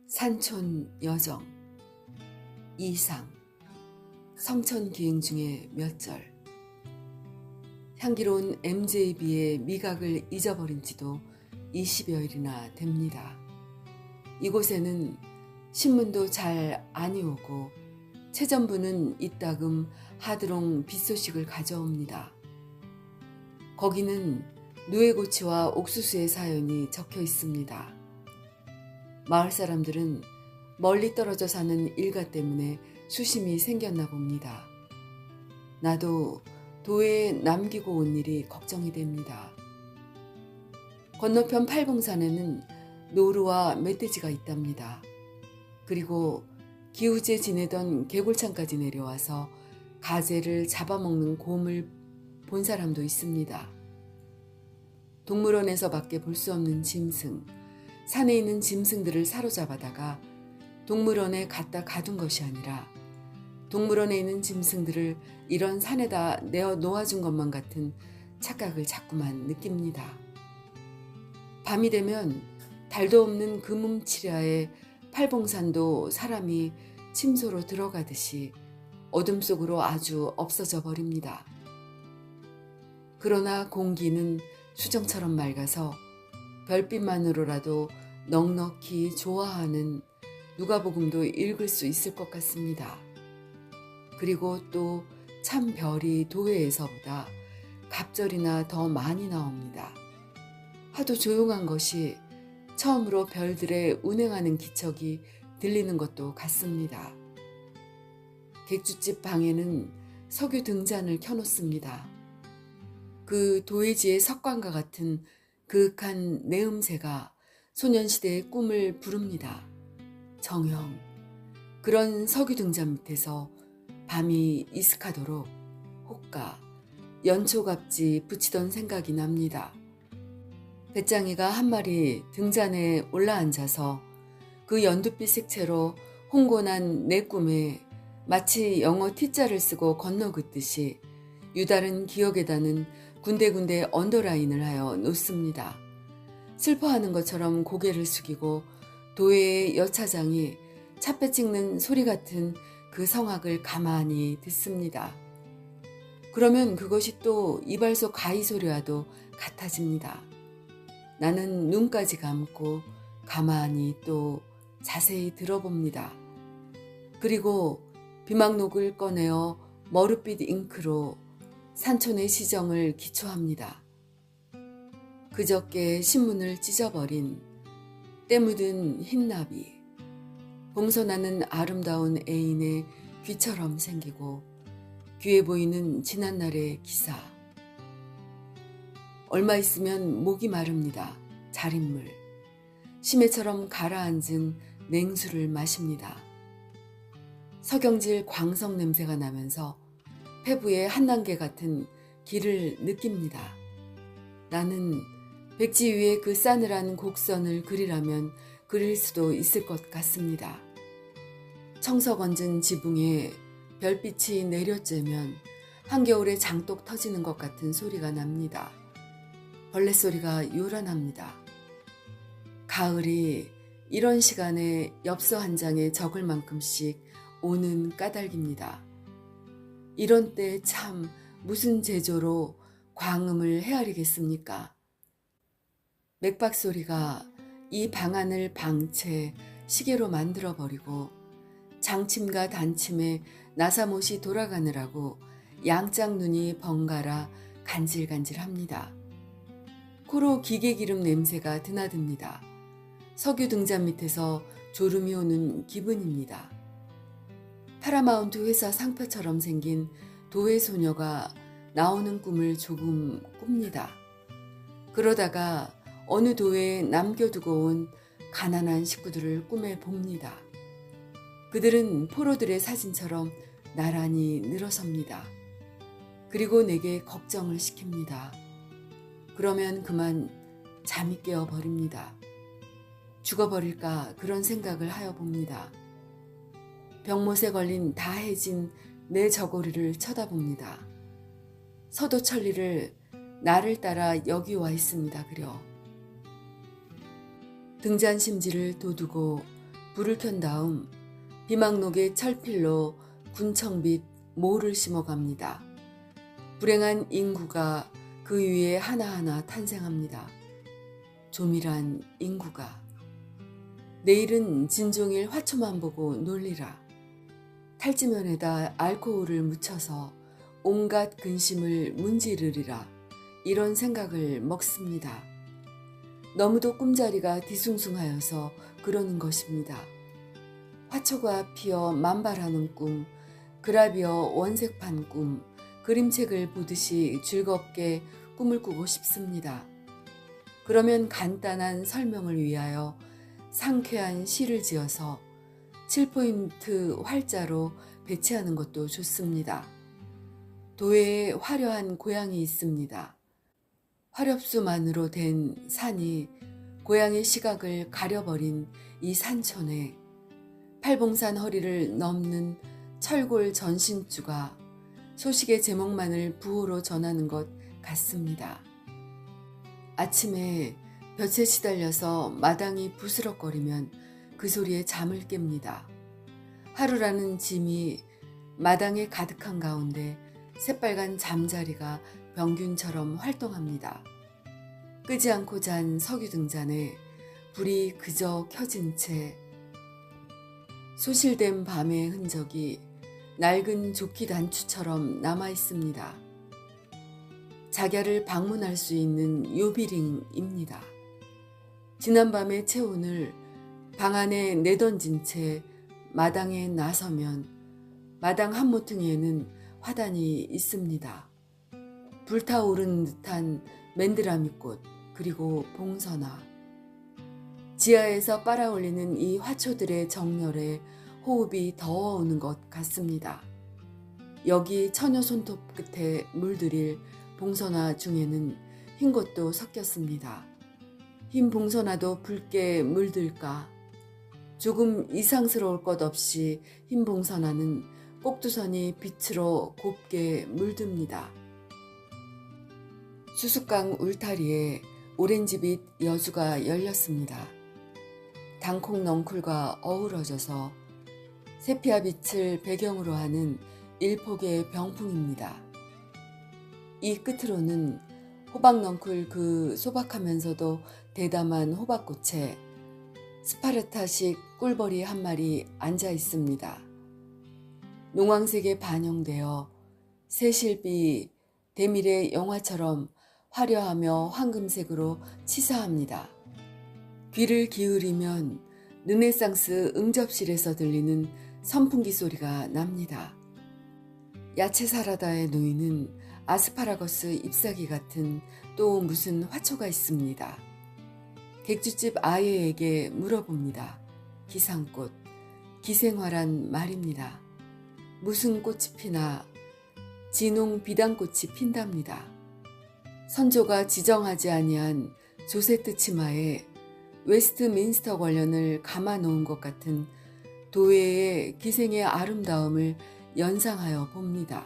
산촌 여정 이상 성천 기행 중에 몇 절. 향기로운 MJB의 미각을 잊어버린 지도 20여일이나 됩니다. 이곳에는 신문도 잘 안 오고 채전부는 이따금 하드롱 빗소식을 가져옵니다. 거기는 누에고치와 옥수수의 사연이 적혀 있습니다. 마을 사람들은 멀리 떨어져 사는 일가 때문에 수심이 생겼나 봅니다. 나도 도에 남기고 온 일이 걱정이 됩니다. 건너편 팔봉산에는 노루와 멧돼지가 있답니다. 그리고 기우제 지내던 개골창까지 내려와서 가재를 잡아먹는 곰을 본 사람도 있습니다. 동물원에서밖에 볼 수 없는 짐승, 산에 있는 짐승들을 사로잡아다가 동물원에 갖다 가둔 것이 아니라 동물원에 있는 짐승들을 이런 산에다 내어 놓아준 것만 같은 착각을 자꾸만 느낍니다. 밤이 되면 달도 없는 금음치랴의 팔봉산도 사람이 침소로 들어가듯이 어둠 속으로 아주 없어져 버립니다. 그러나 공기는 수정처럼 맑아서 별빛만으로라도 넉넉히 좋아하는 누가복음도 읽을 수 있을 것 같습니다. 그리고 또 참 별이 도회에서보다 갑절이나 더 많이 나옵니다. 하도 조용한 것이 처음으로 별들의 운행하는 기척이 들리는 것도 같습니다. 객주집 방에는 석유 등잔을 켜놓습니다. 그 도회지의 석관과 같은 그윽한 내음새가 소년시대의 꿈을 부릅니다. 정형, 그런 석유 등잔 밑에서 밤이 이슥하도록 호가, 연초갑지 붙이던 생각이 납니다. 배짱이가 한 마리 등잔에 올라앉아서 그 연두빛 색채로 홍곤한 내 꿈에 마치 영어 T자를 쓰고 건너긋듯이 유다른 기억에다는 군데군데 언더라인을 하여 놓습니다. 슬퍼하는 것처럼 고개를 숙이고 도회의 여차장이 차빼 찍는 소리 같은 그 성악을 가만히 듣습니다. 그러면 그것이 또 이발소 가위 소리와도 같아집니다. 나는 눈까지 감고 가만히 또 자세히 들어봅니다. 그리고 비망록을 꺼내어 머릿빛 잉크로 산촌의 시정을 기초합니다. 그저께 신문을 찢어버린 때 묻은 흰나비, 봉선하는 아름다운 애인의 귀처럼 생기고 귀해 보이는 지난날의 기사. 얼마 있으면 목이 마릅니다. 자린물, 심해처럼 가라앉은 냉수를 마십니다. 석영질 광석 냄새가 나면서 폐부의 한 단계 같은 기를 느낍니다. 나는 백지 위에 그 싸늘한 곡선을 그리라면 그릴 수도 있을 것 같습니다. 청석 얹은 지붕에 별빛이 내려쬐면 한겨울에 장독 터지는 것 같은 소리가 납니다. 벌레 소리가 요란합니다. 가을이 이런 시간에 엽서 한 장에 적을 만큼씩 오는 까닭입니다. 이런 때 참 무슨 제조로 광음을 헤아리겠습니까? 맥박 소리가 이 방안을 방채 시계로 만들어버리고 장침과 단침에 나사못이 돌아가느라고 양짝 눈이 번갈아 간질간질합니다. 코로 기계기름 냄새가 드나듭니다. 석유 등잔 밑에서 졸음이 오는 기분입니다. 파라마운트 회사 상표처럼 생긴 도회 소녀가 나오는 꿈을 조금 꿉니다. 그러다가 어느 도회에 남겨두고 온 가난한 식구들을 꿈에 봅니다. 그들은 포로들의 사진처럼 나란히 늘어섭니다. 그리고 내게 걱정을 시킵니다. 그러면 그만 잠이 깨어버립니다. 죽어버릴까 그런 생각을 하여 봅니다. 병못에 걸린 다해진 내 저고리를 쳐다봅니다. 서도 천리를 나를 따라 여기 와 있습니다. 그려 등잔 심지를 돋우고 불을 켠 다음 비망록에 철필로 군청빛 모를 심어갑니다. 불행한 인구가 그 위에 하나하나 탄생합니다. 조밀한 인구가. 내일은 진종일 화초만 보고 놀리라. 탈지면에다 알코올을 묻혀서 온갖 근심을 문지르리라. 이런 생각을 먹습니다. 너무도 꿈자리가 뒤숭숭하여서 그러는 것입니다. 화초가 피어 만발하는 꿈, 그라비어 원색판 꿈, 그림책을 보듯이 즐겁게 꿈을 꾸고 싶습니다. 그러면 간단한 설명을 위하여 상쾌한 시를 지어서 7포인트 활자로 배치하는 것도 좋습니다. 도해에 화려한 고향이 있습니다. 화렵수만으로 된 산이 고향의 시각을 가려버린 이 산촌에 팔봉산 허리를 넘는 철골 전신주가 소식의 제목만을 부호로 전하는 것 같습니다. 아침에 볕에 시달려서 마당이 부스럭거리면 그 소리에 잠을 깹니다. 하루라는 짐이 마당에 가득한 가운데 새빨간 잠자리가 병균처럼 활동합니다. 끄지 않고 잔 석유 등잔에 불이 그저 켜진 채 소실된 밤의 흔적이 낡은 조끼 단추처럼 남아 있습니다. 작야를 방문할 수 있는 요비링입니다. 지난밤의 체온을 방 안에 내던진 채 마당에 나서면 마당 한 모퉁이에는 화단이 있습니다. 불타오르는 듯한 맨드라미꽃 그리고 봉선화. 지하에서 빨아올리는 이 화초들의 정열에 호흡이 더워오는 것 같습니다. 여기 처녀 손톱 끝에 물들일 봉선화 중에는 흰 것도 섞였습니다. 흰 봉선화도 붉게 물들까? 조금 이상스러울 것 없이 흰 봉선화는 꼭두선이 빛으로 곱게 물듭니다. 수숫강 울타리에 오렌지빛 여주가 열렸습니다. 당콩 넝쿨과 어우러져서 세피아 빛을 배경으로 하는 일폭의 병풍입니다. 이 끝으로는 호박 넝쿨 그 소박하면서도 대담한 호박꽃에 스파르타식 꿀벌이 한 마리 앉아 있습니다. 농황색에 반영되어 새실비 대밀의 영화처럼 화려하며 황금색으로 치사합니다. 귀를 기울이면 르네상스 응접실에서 들리는 선풍기 소리가 납니다. 야채 사라다에 놓이는 아스파라거스 잎사귀 같은 또 무슨 화초가 있습니다. 객주집 아예에게 물어봅니다. 기상꽃, 기생화란 말입니다. 무슨 꽃이 피나 진홍 비단꽃이 핀답니다. 선조가 지정하지 아니한 조세트 치마에 웨스트민스터 관련을 감아 놓은 것 같은 도회의 기생의 아름다움을 연상하여 봅니다.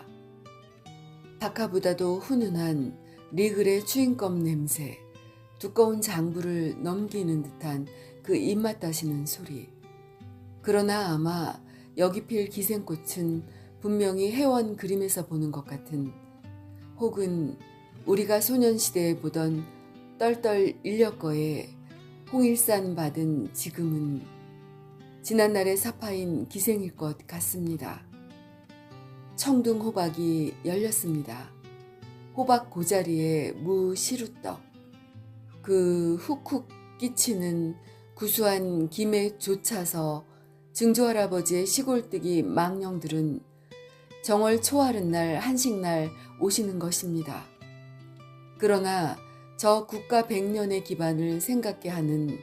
박하보다도 훈훈한 리글의 추인검 냄새, 두꺼운 장부를 넘기는 듯한 그 입맛 다시는 소리. 그러나 아마 여기 필 기생꽃은 분명히 회원 그림에서 보는 것 같은, 혹은 우리가 소년시대에 보던 떨떨 인력거에 홍일산 받은 지금은 지난날의 사파인 기생일 것 같습니다. 청둥 호박이 열렸습니다. 호박 고자리에 무 시루떡, 그 훅훅 끼치는 구수한 김에 쫓아서 증조할아버지의 시골뜨기 망령들은 정월 초하른 날 한식날 오시는 것입니다. 그러나 저 국가 백년의 기반을 생각게 하는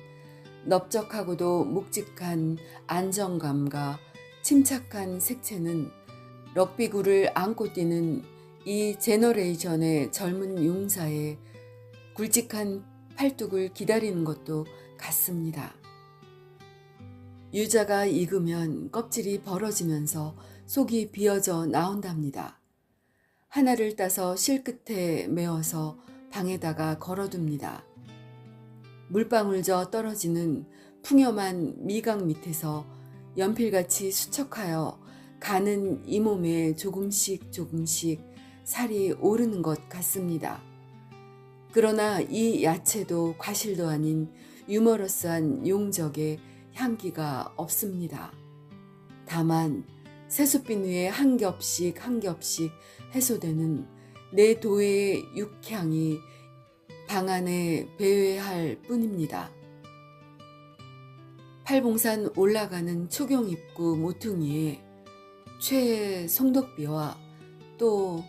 넓적하고도 묵직한 안정감과 침착한 색채는 럭비구를 안고 뛰는 이 제너레이션의 젊은 용사의 굵직한 팔뚝을 기다리는 것도 같습니다. 유자가 익으면 껍질이 벌어지면서 속이 비어져 나온답니다. 하나를 따서 실끝에 메어서 방에다가 걸어둡니다. 물방울 저 떨어지는 풍염한 미각 밑에서 연필같이 수척하여 가는 이 몸에 조금씩 조금씩 살이 오르는 것 같습니다. 그러나 이 야채도 과실도 아닌 유머러스한 용적의 향기가 없습니다. 다만 새숫빛 위에 한 겹씩 한 겹씩 해소되는 내 도의 육향이 방 안에 배회할 뿐입니다. 팔봉산 올라가는 초경 입구 모퉁이에 최 송덕비와 또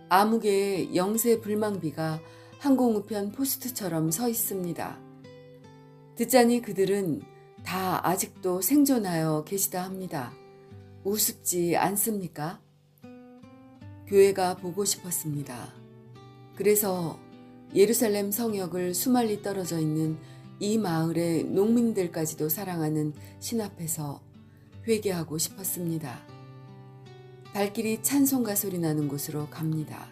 아무개의 영세 불망비가 항공우편 포스트처럼 서 있습니다. 듣자니 그들은 다 아직도 생존하여 계시다 합니다. 우습지 않습니까? 교회가 보고 싶었습니다. 그래서 예루살렘 성역을 수말리 떨어져 있는 이 마을의 농민들까지도 사랑하는 신 앞에서 회개하고 싶었습니다. 발길이 찬송가 소리 나는 곳으로 갑니다.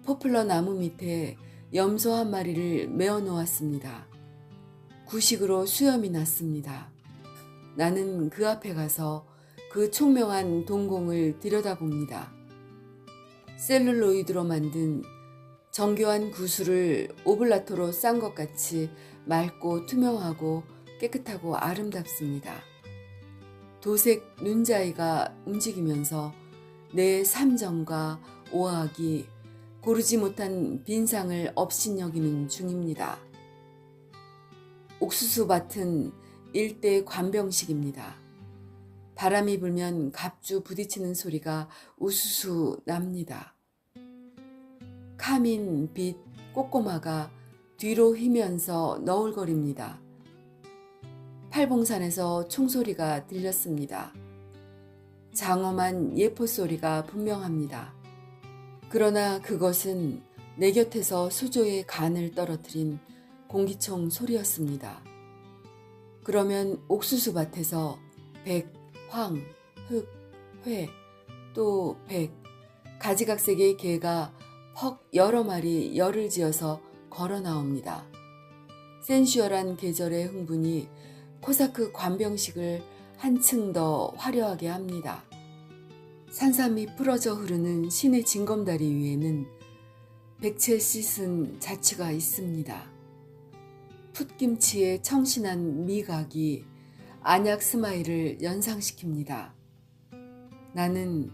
포플러 나무 밑에 염소 한 마리를 메어 놓았습니다. 구식으로 수염이 났습니다. 나는 그 앞에 가서 그 총명한 동공을 들여다봅니다. 셀룰로이드로 만든 정교한 구슬을 오블라토로 싼 것 같이 맑고 투명하고 깨끗하고 아름답습니다. 도색 눈자위가 움직이면서 내 삼정과 오악이 고르지 못한 빈상을 업신여기는 중입니다. 옥수수밭은 일대 관병식입니다. 바람이 불면 갑주 부딪히는 소리가 우수수 납니다. 카민 빛 꼬꼬마가 뒤로 휘면서 너울거립니다. 팔봉산에서 총소리가 들렸습니다. 장엄한 예포 소리가 분명합니다. 그러나 그것은 내 곁에서 수조의 간을 떨어뜨린 공기총 소리였습니다. 그러면 옥수수밭에서 백, 황, 흑, 회, 또 백, 가지각색의 개가 퍽 여러 마리 열을 지어서 걸어 나옵니다. 센슈얼한 계절의 흥분이 코사크 관병식을 한층 더 화려하게 합니다. 산삼이 풀어져 흐르는 시내 징검다리 위에는 백채 씻은 자취가 있습니다. 풋김치의 청신한 미각이 안약 스마일을 연상시킵니다. 나는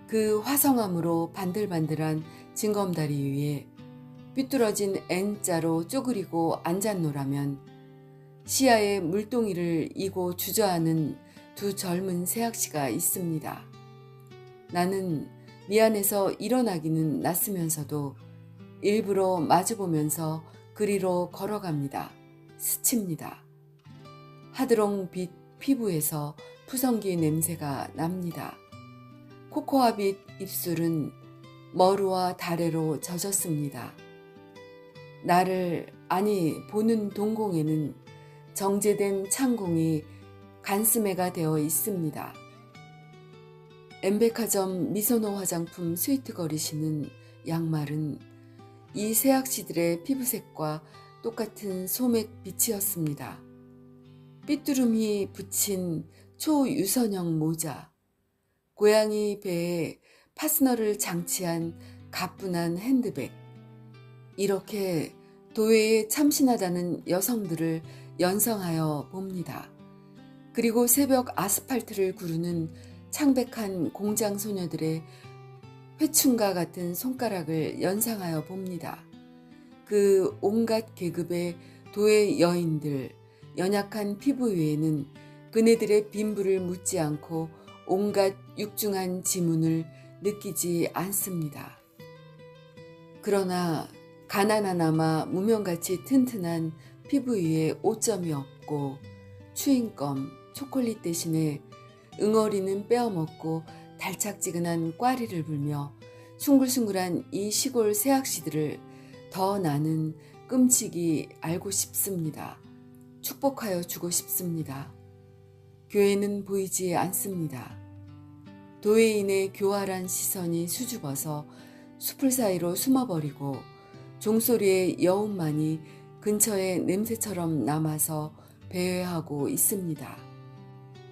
그 화성암으로 반들반들한 징검다리 위에 삐뚤어진 N자로 쪼그리고 앉았노라면 시야에 물동이를 이고 주저하는 두 젊은 새학시가 있습니다. 나는 미안해서 일어나기는 낯으면서도 일부러 마주보면서 그리로 걸어갑니다. 스칩니다. 하드롱빛 피부에서 푸성기 냄새가 납니다. 코코아빛 입술은 머루와 다래로 젖었습니다. 나를 보는 동공에는 정제된 창공이 간스매가 되어 있습니다. 엠베카점 미소노 화장품 스위트거리시는 양말은 이 새학시들의 피부색과 똑같은 소맥 빛이었습니다. 삐뚤음이 붙인 초유선형 모자, 고양이 배에 파스너를 장치한 가뿐한 핸드백, 이렇게 도회에 참신하다는 여성들을 연상하여 봅니다. 그리고 새벽 아스팔트를 구르는 창백한 공장 소녀들의 회충과 같은 손가락을 연상하여 봅니다. 그 온갖 계급의 도의 여인들, 연약한 피부 위에는 그네들의 빈부를 묻지 않고 온갖 육중한 지문을 느끼지 않습니다. 그러나 가난하나마 무명같이 튼튼한 피부 위에 오점이 없고 추인껌, 초콜릿 대신에 응어리는 빼어먹고 달짝지근한 꽈리를 불며 숭글숭글한 이 시골 새학시들을 더 나는 끔찍이 알고 싶습니다. 축복하여 주고 싶습니다. 교회는 보이지 않습니다. 도회인의 교활한 시선이 수줍어서 숲을 사이로 숨어버리고 종소리의 여운만이 근처에 냄새처럼 남아서 배회하고 있습니다.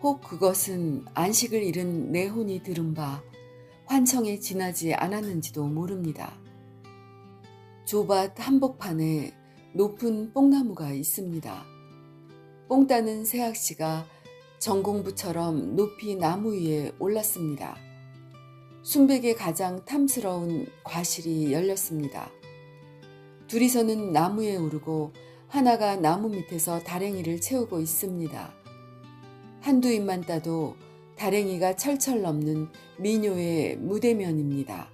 혹 그것은 안식을 잃은 내 혼이 들은 바 환청에 지나지 않았는지도 모릅니다. 조밭 한복판에 높은 뽕나무가 있습니다. 뽕 따는 새학씨가 전공부처럼 높이 나무 위에 올랐습니다. 순백의 가장 탐스러운 과실이 열렸습니다. 둘이서는 나무에 오르고 하나가 나무 밑에서 다랭이를 채우고 있습니다. 한두 입만 따도 다랭이가 철철 넘는 미녀의 무대면입니다.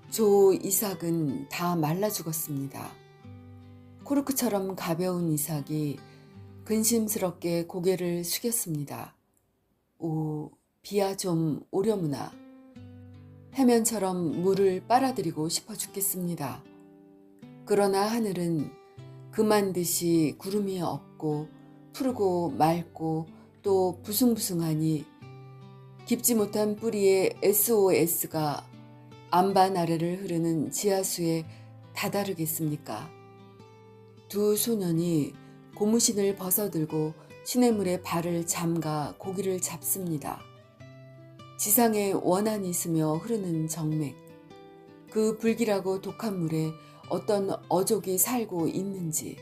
조 이삭은 다 말라 죽었습니다. 코르크처럼 가벼운 이삭이 근심스럽게 고개를 숙였습니다. 오, 비야 좀 오려무나. 해면처럼 물을 빨아들이고 싶어 죽겠습니다. 그러나 하늘은 그만 듯이 구름이 없고 푸르고 맑고 또 부숭부숭하니 깊지 못한 뿌리에 SOS가 안반 아래를 흐르는 지하수에 다다르겠습니까? 두 소년이 고무신을 벗어들고 시냇물에 발을 잠가 고기를 잡습니다. 지상에 원한이 있으며 흐르는 정맥, 그 불길하고 독한 물에 어떤 어족이 살고 있는지,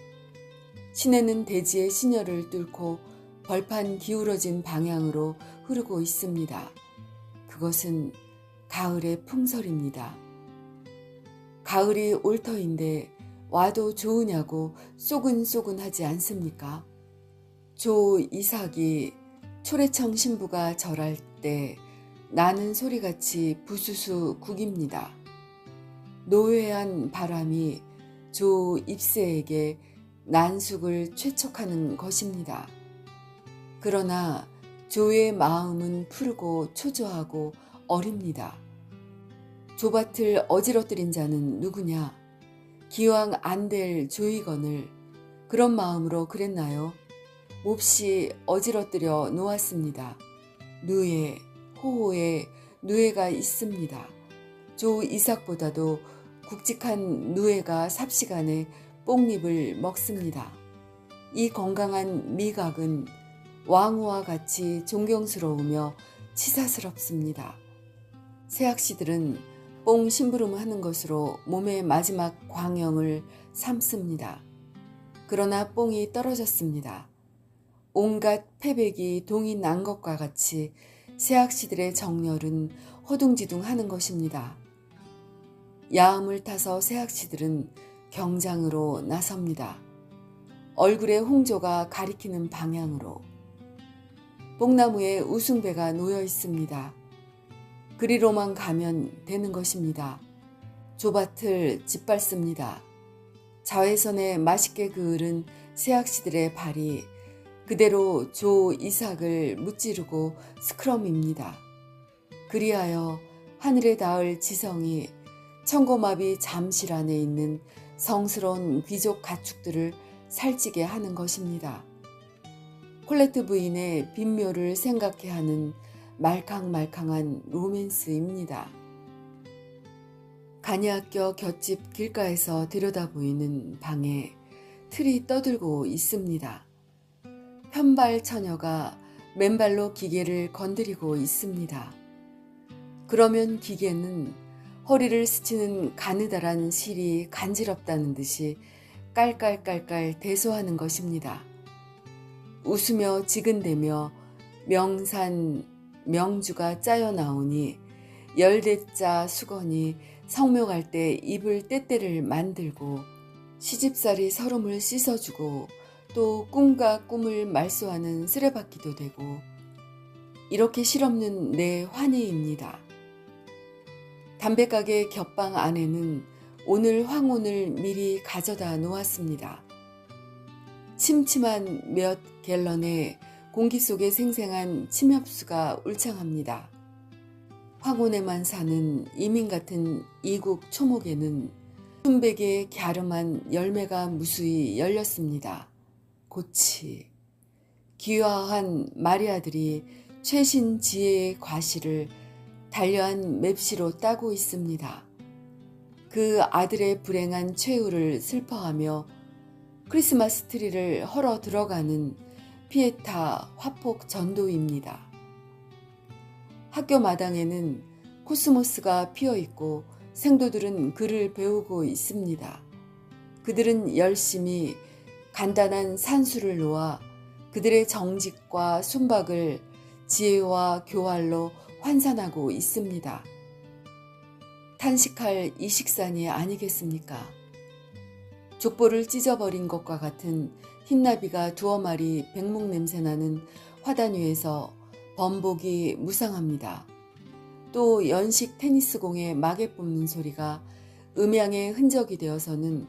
시내는 대지의 신혈을 뚫고 벌판 기울어진 방향으로 흐르고 있습니다. 그것은 가을의 풍설입니다. 가을이 올 터인데 와도 좋으냐고 쏘근쏘근하지 않습니까? 조 이삭이 초래청 신부가 절할 때 나는 소리같이 부수수 국입니다. 노회한 바람이 조 입새에게 난숙을 최촉하는 것입니다. 그러나 조의 마음은 푸르고 초조하고 어립니다. 조밭을 어지러뜨린 자는 누구냐? 기왕 안 될 조이건을 그런 마음으로 그랬나요? 몹시 어지러뜨려 놓았습니다. 누에, 호호에 누에가 있습니다. 조 이삭보다도 굵직한 누에가 삽시간에 뽕잎을 먹습니다. 이 건강한 미각은 왕후와 같이 존경스러우며 치사스럽습니다. 새학씨들은 뽕 심부름하는 것으로 몸의 마지막 광영을 삼습니다. 그러나 뽕이 떨어졌습니다. 온갖 패백이 동이 난 것과 같이 새학씨들의 정열은 허둥지둥하는 것입니다. 야음을 타서 새학씨들은 경장으로 나섭니다. 얼굴에 홍조가 가리키는 방향으로. 뽕나무에 우승배가 놓여 있습니다. 그리로만 가면 되는 것입니다. 조밭을 짓밟습니다. 자외선에 맛있게 그을은 새학씨들의 발이 그대로 조 이삭을 무찌르고 스크럼입니다. 그리하여 하늘에 닿을 지성이 청고마비 잠실 안에 있는 성스러운 귀족 가축들을 살찌게 하는 것입니다. 콜레트 부인의 빈묘를 생각해 하는 말캉말캉한 로맨스입니다. 간이학교 곁집 길가에서 들여다 보이는 방에 틀이 떠들고 있습니다. 편발 처녀가 맨발로 기계를 건드리고 있습니다. 그러면 기계는 허리를 스치는 가느다란 실이 간지럽다는 듯이 깔깔깔깔 대소하는 것입니다. 웃으며 지근대며 명산 명주가 짜여 나오니 열대자 수건이 성묘갈 때 입을 떼떼를 만들고 시집살이 서름을 씻어주고 또 꿈과 꿈을 말소하는 쓰레받기도 되고 이렇게 실없는 내 환희입니다. 담배가게 겹방 안에는 오늘 황혼을 미리 가져다 놓았습니다. 침침한 몇 갤런의 공기 속에 생생한 침엽수가 울창합니다. 황혼에만 사는 이민 같은 이국 초목에는 순백의 갸름한 열매가 무수히 열렸습니다. 고치, 귀화한 마리아들이 최신 지혜의 과실을 단려한 맵시로 따고 있습니다. 그 아들의 불행한 최후를 슬퍼하며 크리스마스 트리를 헐어 들어가는 피에타 화폭 전도입니다. 학교 마당에는 코스모스가 피어 있고 생도들은 글을 배우고 있습니다. 그들은 열심히 간단한 산수를 놓아 그들의 정직과 순박을 지혜와 교활로 환산하고 있습니다. 탄식할 이 식산이 아니겠습니까? 족보를 찢어버린 것과 같은 흰나비가 두어 마리 백목 냄새나는 화단 위에서 범복이 무상합니다. 또 연식 테니스공의 마개 뽑는 소리가 음향의 흔적이 되어서는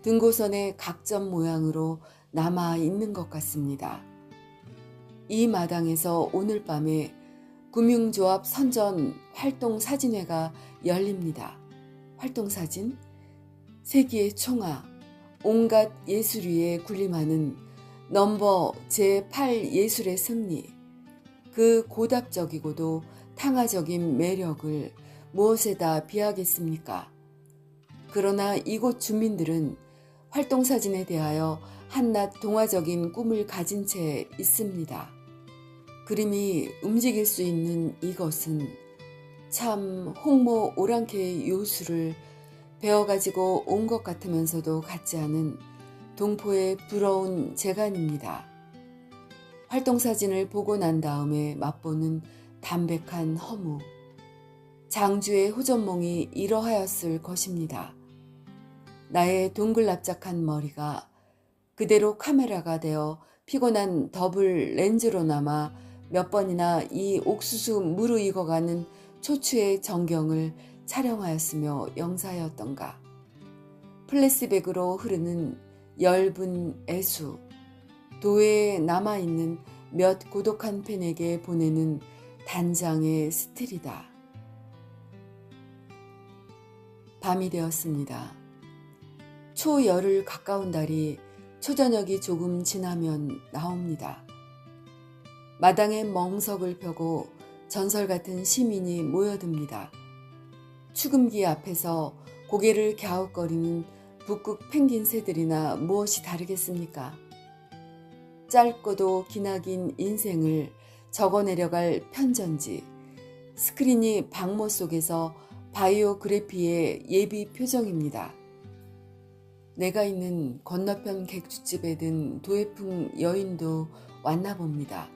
등고선의 각점 모양으로 남아 있는 것 같습니다. 이 마당에서 오늘 밤에 금융조합 선전 활동사진회가 열립니다. 활동사진, 세기의 총아, 온갖 예술 위에 군림하는 넘버 제8 예술의 승리, 그 고답적이고도 탕화적인 매력을 무엇에다 비하겠습니까? 그러나 이곳 주민들은 활동사진에 대하여 한낱 동화적인 꿈을 가진 채 있습니다. 그림이 움직일 수 있는 이것은 참 홍모 오랑캐의 요술을 배워가지고 온 것 같으면서도 같지 않은 동포의 부러운 재간입니다. 활동사진을 보고 난 다음에 맛보는 담백한 허무. 장주의 호전몽이 이러하였을 것입니다. 나의 동글납작한 머리가 그대로 카메라가 되어 피곤한 더블 렌즈로나마 몇 번이나 이 옥수수 무르익어가는 초추의 전경을 촬영하였으며 영사하였던가. 플래시백으로 흐르는 엷은 애수, 도회에 남아있는 몇 고독한 팬에게 보내는 단장의 스틸이다. 밤이 되었습니다. 초열흘 가까운 달이 초저녁이 조금 지나면 나옵니다. 마당에 멍석을 펴고 전설 같은 시민이 모여듭니다. 추금기 앞에서 고개를 갸웃거리는 북극 펭귄 새들이나 무엇이 다르겠습니까? 짧고도 기나긴 인생을 적어내려갈 편전지, 스크린이 방모 속에서 바이오그래피의 예비 표정입니다. 내가 있는 건너편 객주집에 든 도예풍 여인도 왔나 봅니다.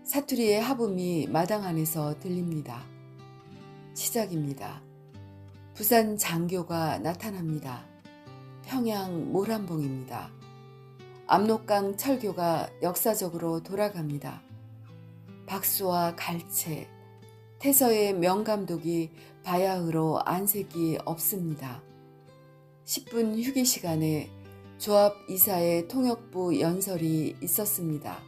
사투리의 하붐이 마당 안에서 들립니다. 시작입니다. 부산 장교가 나타납니다. 평양 모란봉입니다. 압록강 철교가 역사적으로 돌아갑니다. 박수와 갈채, 태서의 명감독이 바야흐로 안색이 없습니다. 10분 휴게 시간에 조합 이사의 통역부 연설이 있었습니다.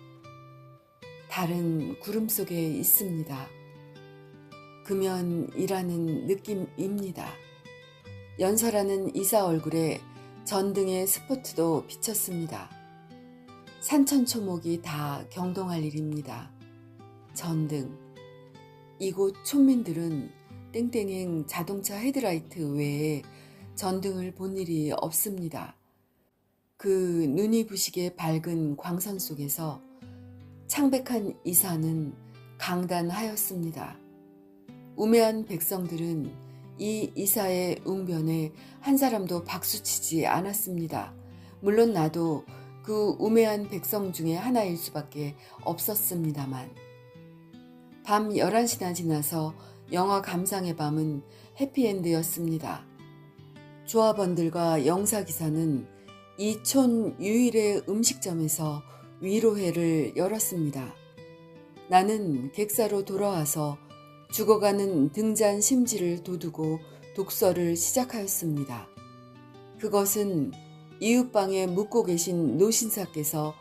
달은 구름 속에 있습니다. 금연이라는 느낌입니다. 연설하는 이사 얼굴에 전등의 스포트도 비쳤습니다. 산천초목이 다 경동할 일입니다. 전등. 이곳 촌민들은 땡땡행 자동차 헤드라이트 외에 전등을 본 일이 없습니다. 그 눈이 부시게 밝은 광선 속에서 창백한 이사는 강단하였습니다. 우매한 백성들은 이 이사의 웅변에 한 사람도 박수치지 않았습니다. 물론 나도 그 우매한 백성 중에 하나일 수밖에 없었습니다만. 밤 11시나 지나서 영화 감상의 밤은 해피엔드였습니다. 조합원들과 영사기사는 이 촌 유일의 음식점에서 위로회를 열었습니다. 나는 객사로 돌아와서 죽어가는 등잔 심지를 돋우고 독서를 시작하였습니다. 그것은 이웃방에 묵고 계신 노신사께서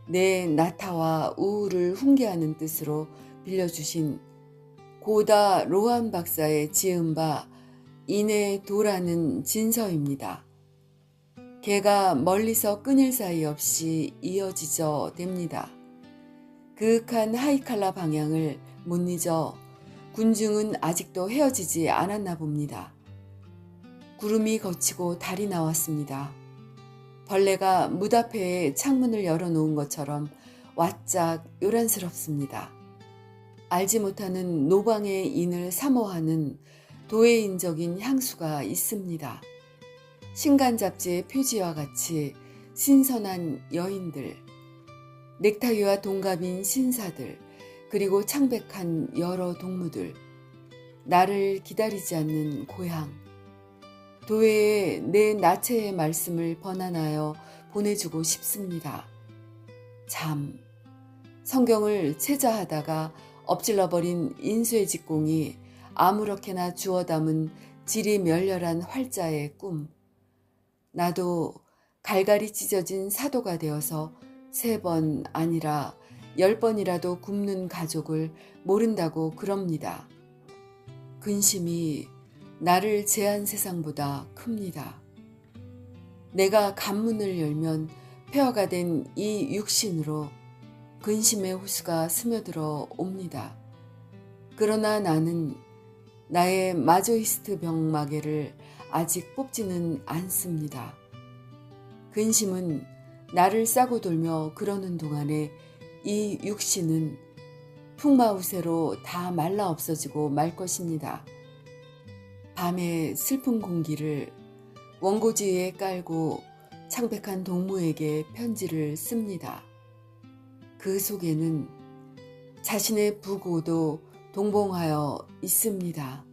내 나타와 우울을 훈계하는 뜻으로 빌려주신 고다 로한 박사의 지은 바 이내도라는 진서입니다. 개가 멀리서 끊일 사이 없이 이어지져 됩니다. 그윽한 하이칼라 방향을 못 잊어 군중은 아직도 헤어지지 않았나 봅니다. 구름이 걷히고 달이 나왔습니다. 벌레가 문 앞에 창문을 열어놓은 것처럼 와짝 요란스럽습니다. 알지 못하는 노방의 인을 사모하는 도회인적인 향수가 있습니다. 신간 잡지의 표지와 같이 신선한 여인들, 넥타이와 동갑인 신사들, 그리고 창백한 여러 동무들, 나를 기다리지 않는 고향, 도회에 내 나체의 말씀을 번안하여 보내주고 싶습니다. 잠, 성경을 채자하다가 엎질러버린 인쇄 직공이 아무렇게나 주워 담은 질이 멸렬한 활자의 꿈, 나도 갈갈이 찢어진 사도가 되어서 3번 아니라 10번이라도 굶는 가족을 모른다고 그럽니다. 근심이 나를 제한 세상보다 큽니다. 내가 관문을 열면 폐허가 된 이 육신으로 근심의 호수가 스며들어 옵니다. 그러나 나는 나의 마조이스트 병마개를 아직 뽑지는 않습니다. 근심은 나를 싸고 돌며 그러는 동안에 이 육신은 풍마우세로 다 말라 없어지고 말 것입니다. 밤의 슬픈 공기를 원고지에 깔고 창백한 동무에게 편지를 씁니다. 그 속에는 자신의 부고도 동봉하여 있습니다.